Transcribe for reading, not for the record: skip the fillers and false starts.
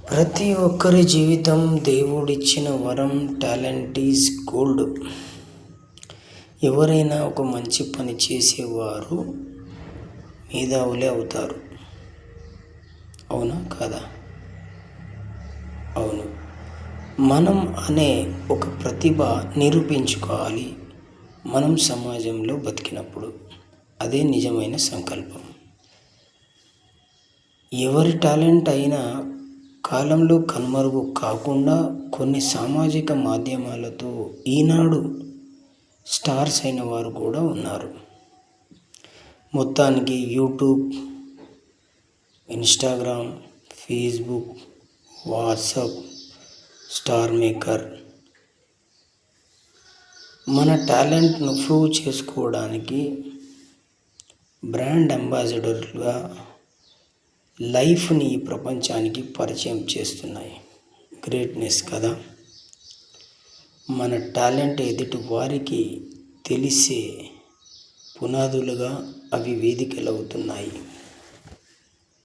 ప్రతి ఒక్కరి జీవితం దేవుడిచ్చిన వరం. Talent is gold. ఎవరైనా ఒక మంచి పని చేసేవారు మేధావులే అవుతారు. అవునా కాదా? అవును. మనం అనే ఒక ప్రతిభ నిరూపించుకోవాలి మనం సమాజంలో బతికినప్పుడు. అదే నిజమైన సంకల్పం. ఎవరి టాలెంట్ అయినా కాలంలో కనుమరుగు కాకుండా కొన్ని సామాజిక మాధ్యమాలతో ఈనాడు స్టార్స్ అయిన వారు కూడా ఉన్నారు. మొత్తానికి YouTube, Instagram, Facebook, WhatsApp, star maker మన టాలెంట్ను ప్రూవ్ చేసుకోవడానికి బ్రాండ్ అంబాసిడర్లుగా లైఫ్ని ఈ ప్రపంచానికి పరిచయం చేస్తున్నాయి. గ్రేట్నెస్ కదా. మన టాలెంట్ ఎదుటి వారికి తెలిసే పునాదులుగా అవి వేదికలు అవుతున్నాయి.